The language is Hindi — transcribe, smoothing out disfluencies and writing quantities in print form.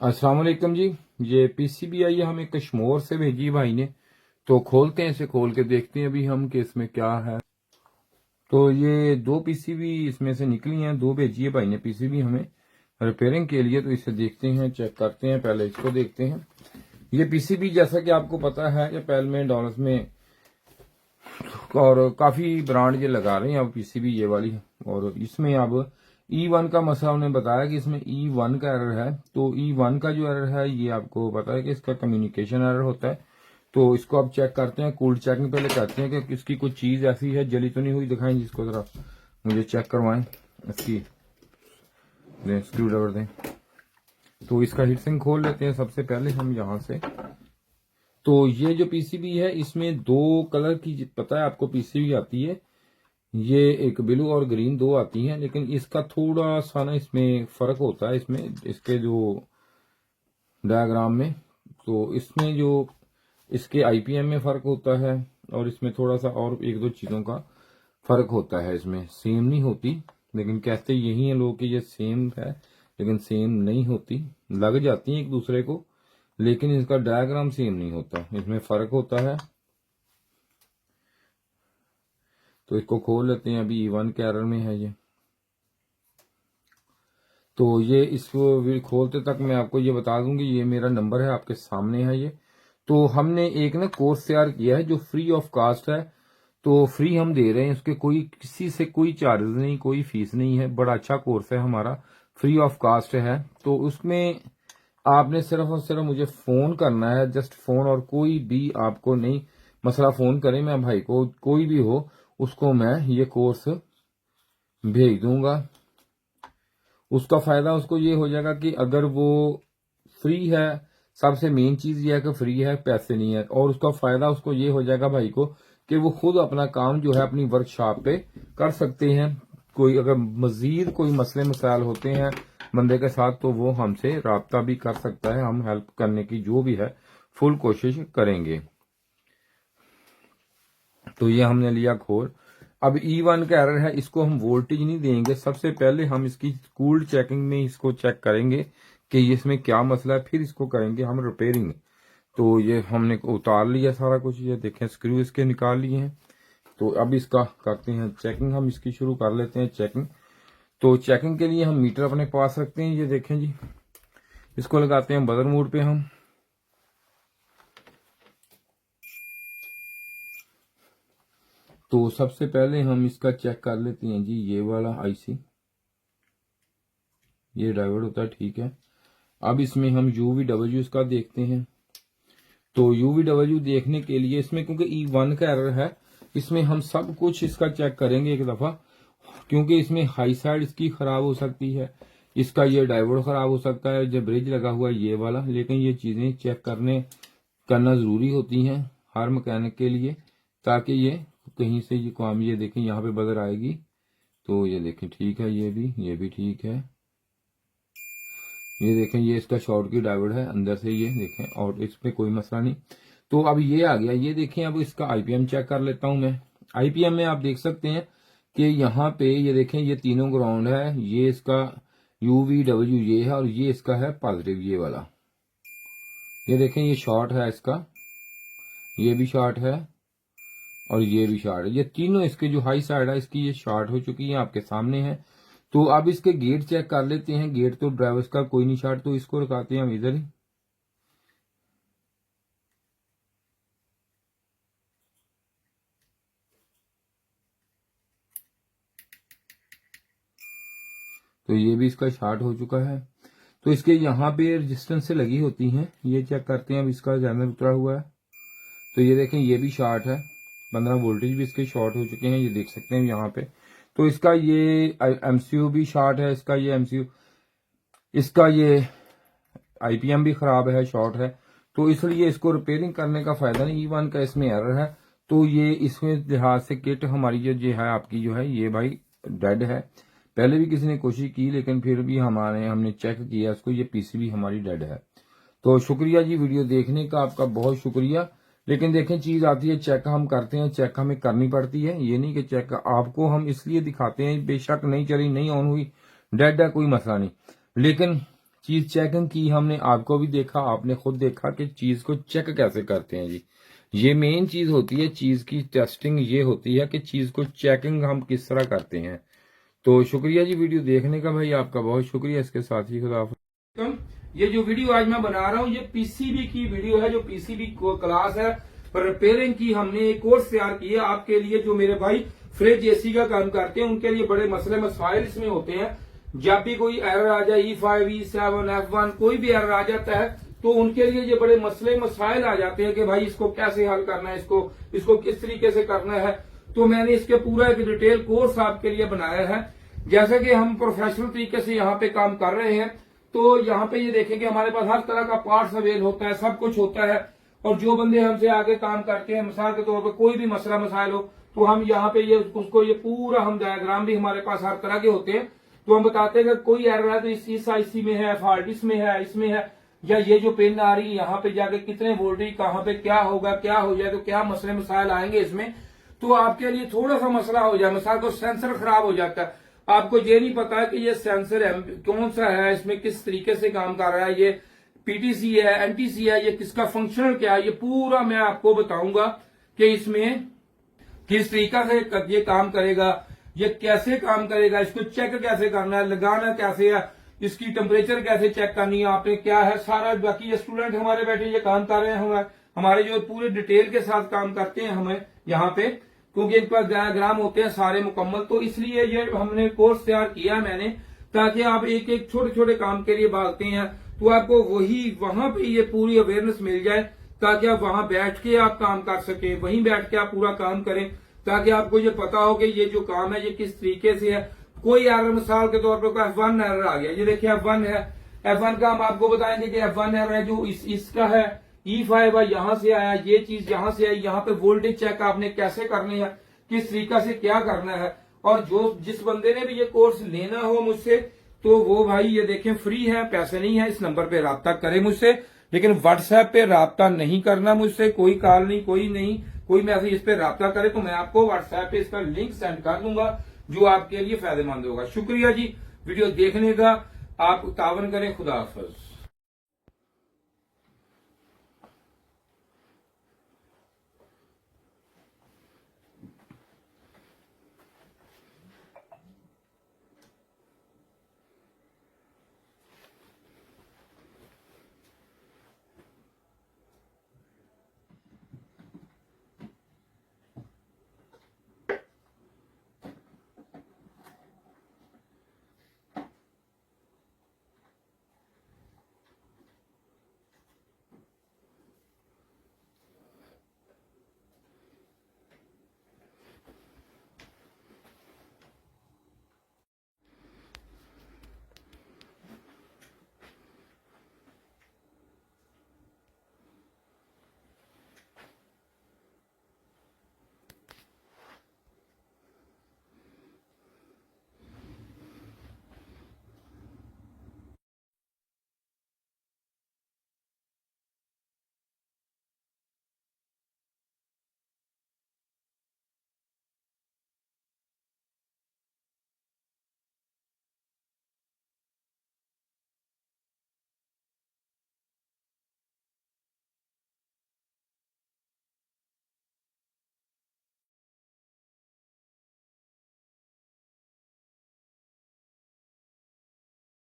अस्सलाम वालेकुम जी। ये पीसीबी आई है हमें कश्मीर से भेजी भाई ने, तो खोलते हैं इसे, खोल के देखते हैं अभी हम कि इसमें क्या है। तो ये दो पीसीबी इसमें से निकली हैं, दो भेजी है भाई ने पीसीबी हमें रिपेयरिंग के लिए। तो इसे देखते हैं, चेक करते हैं, पहले इसको देखते हैं। ये पीसीबी जैसा कि आपको पता है ये पहले में डॉलर्स में और काफी ब्रांड ये लगा रहे हैं अब पीसीबी ये वाली। और इसमें अब E1 का मसला उन्होंने बताया कि इसमें E1 का एरर है। तो E1 का जो एरर है ये आपको पता है कि इसका कम्युनिकेशन एरर होता है। तो इसको अब चेक करते हैं, कूल्ड चेकिंग पहले करते हैं कि इसकी कुछ चीज ऐसी है जली तो नहीं हुई। दिखाएं जिसको जरा मुझे चेक करवाएं इसकी, स्क्रू ड्राइवर दें। तो इसका हीट सिंक खोल लेते हैं सबसे पहले हम यहाँ से। तो ये जो पीसीबी है इसमें दो कलर की पता है आपको पीसीबी आती है, ये एक ब्लू और ग्रीन दो आती हैं, लेकिन इसका थोड़ा सा ना इसमें फर्क होता है, इसमें इसके जो डायग्राम में। तो इसमें जो इसके आईपीएम में फर्क होता है और इसमें थोड़ा सा और एक दो चीजों का फर्क होता है, इसमें सेम नहीं होती। लेकिन कहते यही है लोग कि ये सेम है, लेकिन सेम नहीं होती, लग जाती हैं एक दूसरे को, लेकिन इसका डायग्राम सेम नहीं होता, इसमें फर्क होता है। तो इसको खोल लेते हैं, अभी E1 के एरर में है ये। तो ये इसको खोलते तक मैं आपको ये बता दूंगी, ये मेरा नंबर है आपके सामने है ये। तो हमने एक ना कोर्स तैयार किया है जो फ्री ऑफ कास्ट है। तो फ्री हम दे रहे हैं, उसके कोई किसी से कोई चार्जेस नहीं, कोई फीस नहीं है। बड़ा अच्छा कोर्स है हमारा, फ्री ऑफ कास्ट है। तो उसमें आपने सिर्फ और सिर्फ मुझे फोन करना है, जस्ट फोन, और कोई भी आपको नहीं मसला फोन करें, मैं भाई को कोई भी हो उसको मैं ये कोर्स भेज दूंगा। उसका फायदा उसको ये हो जाएगा कि अगर वो फ्री है, सबसे मेन चीज ये है कि फ्री है, पैसे नहीं है। और उसका फायदा उसको ये हो जाएगा भाई को कि वो खुद अपना काम जो है अपनी वर्कशॉप पे कर सकते हैं। कोई अगर मजीद कोई मसले मसाइल होते हैं बंदे के साथ तो वो हमसे राब्ता भी कर सकता है, हम हेल्प करने की जो भी है फुल कोशिश करेंगे। तो ये हमने लिया खोल। अब E1 का एरर है, इसको हम वोल्टेज नहीं देंगे, सबसे पहले हम इसकी कूल्ड चेकिंग में इसको चेक करेंगे कि इसमें क्या मसला है, फिर इसको करेंगे हम रिपेयरिंग। तो ये हमने उतार लिया सारा कुछ, ये देखें स्क्रू इसके निकाल लिए हैं। तो अब इसका करते हैं चेकिंग, हम इसकी शुरू कर लेते हैं चेकिंग। तो चेकिंग के लिए हम मीटर अपने पास रखते हैं, ये देखें जी, इसको लगाते हैं बदर मोड पे हम। तो सबसे पहले हम इसका चेक कर लेते हैं जी, ये वाला आईसी, ये डायोड होता है, ठीक है। अब इसमें हम UVW इसका देखते हैं। तो UVW देखने के लिए इसमें क्योंकि E1 का एरर है, इसमें हम सब कुछ इसका चेक करेंगे एक दफा, क्योंकि इसमें हाई साइड इसकी खराब हो सकती है, इसका ये डायोड खराब हो सकता है, जो ब्रिज लगा हुआ है ये वाला। लेकिन ये चीजें चेक करना जरूरी होती हैं हर मैकेनिक के लिए, ताकि ये कहीं से ये काम, ये देखें यहाँ पे बदर आएगी। तो ये देखें ठीक है, ये भी ठीक है। ये देखें ये इसका शॉर्ट की डायोड है अंदर से, ये देखें, और इसमें कोई मसला नहीं। तो अब ये आ गया, ये देखें। अब इसका आईपीएम चेक कर लेता हूं मैं। आईपीएम में आप देख सकते हैं कि यहाँ पे ये देखें, ये तीनों ग्राउंड है, ये इसका UVW ये है, और ये इसका है पॉजिटिव ये वाला। ये देखें ये शॉर्ट है इसका, ये भी शॉर्ट है, और ये भी शॉर्ट है। ये तीनों इसके जो हाई साइड है इसकी ये शॉर्ट हो चुकी है, आपके सामने है। तो अब इसके गेट चेक कर लेते हैं। गेट तो ड्राइवर्स का कोई नहीं शॉर्ट, तो इसको रखाते हैं हम इधर ही। तो ये भी इसका शॉर्ट हो चुका है। तो इसके यहाँ पे रेजिस्टेंस से लगी होती हैं, ये चेक करते हैं। अब इसका जैनर उतरा हुआ है, तो ये देखें ये भी शॉर्ट है, 15 वोल्टेज भी इसके शॉर्ट हो चुके हैं, ये देख सकते हैं यहाँ पे। तो इसका ये MCU भी शॉर्ट है, इसका ये MCU, इसका ये आईपीएम भी खराब है, शॉर्ट है। तो इसलिए इसको रिपेयरिंग करने का फायदा नहीं, E1 का इसमें एरर है। तो ये इसमें लिहाज से किट हमारी जो है आपकी जो है ये भाई डेड है। पहले भी किसी ने कोशिश की, लेकिन फिर भी हमने चेक किया इसको, ये पीसीबी हमारी डेड है। तो शुक्रिया जी वीडियो देखने का, आपका बहुत शुक्रिया। लेकिन देखें चीज आती है, चेक हम करते हैं, चेक हमें करनी पड़ती है। ये नहीं कि चेक आपको हम इसलिए दिखाते हैं, बेशक नहीं चली, नहीं ऑन हुई, डेड है, कोई मसला नहीं, लेकिन चीज चेकिंग की हमने, आपको भी देखा, आपने खुद देखा कि चीज को चेक कैसे करते हैं जी। ये मेन चीज होती है चीज की टेस्टिंग, ये होती है कि चीज को चेकिंग हम किस तरह करते हैं। तो शुक्रिया जी वीडियो देखने का, भाई आपका बहुत शुक्रिया। इसके साथ ही खुदा हाफिज़। ये जो वीडियो आज मैं बना रहा हूँ ये पीसीबी की वीडियो है, जो पीसीबी क्लास है रिपेयरिंग की। हमने एक कोर्स तैयार किया आपके लिए, जो मेरे भाई फ्रिज एसी का काम करते हैं उनके लिए बड़े मसले मसाइल इसमें होते हैं। जब भी कोई एरर आ जाए E5, E7, F1 कोई भी एरर आ जाता है तो उनके लिए ये बड़े मसले मसाइल आ जाते हैं कि भाई इसको कैसे हल करना है, इसको किस तरीके से करना है। तो मैंने इसके पूरा एक डिटेल कोर्स आपके लिए बनाया है। जैसे कि हम प्रोफेशनल तरीके से यहाँ पे काम कर रहे हैं, तो यहाँ पे ये देखेंगे हमारे पास हर तरह का पार्ट्स अवेल होता है, सब कुछ होता है। और जो बंदे हमसे आगे काम करते हैं, मिसाल के तौर पर कोई भी मसला मसाइल हो तो हम यहाँ पे ये उसको ये पूरा हम डायग्राम भी हमारे पास हर तरह के होते हैं। तो हम बताते हैं कि कोई एरर है तो इस आईसी में है, फॉल्ट इसमें है, इसमें है, या ये जो पिन आ रही है यहाँ पे जाके कितने वोल्टेज कहाँ पे क्या होगा, क्या हो जाए तो क्या मसले मसाइल आएंगे इसमें। तो आपके लिए थोड़ा सा मसला हो जाए, मिसाल को सेंसर खराब हो जाता है, आपको ये नहीं पता है कि ये सेंसर कौन सा है, इसमें किस तरीके से काम कर रहा है, ये पीटीसी है, एनटीसी है, ये किसका फंक्शनल क्या है, ये पूरा मैं आपको बताऊंगा कि इसमें किस तरीका से ये काम करेगा, ये कैसे काम करेगा, इसको चेक कैसे करना है, लगाना कैसे है, इसकी टेम्परेचर कैसे चेक करनी है आपने, क्या है सारा। बाकी ये स्टूडेंट हमारे बैठे ये काम कर रहे हैं, हमारे जो पूरे डिटेल के साथ काम करते हैं हमें यहाँ पे, क्योंकि इन पर डायग्राम होते हैं सारे मुकम्मल। तो इसलिए ये हमने कोर्स तैयार किया मैंने, ताकि आप एक एक छोटे छोटे काम के लिए भागते हैं तो आपको वहां पे ये पूरी अवेयरनेस मिल जाए, ताकि आप वहां बैठ के आप काम कर सके, वहीं बैठ के आप पूरा काम करें, ताकि आपको ये पता हो कि ये जो काम है ये किस तरीके से है। कोई एरर मिसाल के तौर पर F1 एरर आ गया, ये देखिए F1 है, F1 का हम आपको बताएंगे कि F1 एरर है जो इसका है, E5 है, यहां से आया, ये चीज यहां से आई, यहाँ पे वोल्टेज चेक आपने कैसे करनी है, किस तरीका से क्या करना है। और जिस बंदे ने भी ये कोर्स लेना हो मुझसे तो वो भाई ये देखें फ्री है, पैसे नहीं है, इस नंबर पे राब्ता करें मुझसे, लेकिन व्हाट्सएप पे राब्ता नहीं करना मुझसे, कोई कॉल नहीं, कोई मैसेज इस पे राब्ता करे तो मैं आपको व्हाट्सएप पे इसका लिंक सेंड कर दूंगा, जो आपके लिए फायदेमंद होगा। शुक्रिया जी वीडियो देखने का, आप तावन करें। खुदा हाफिज़।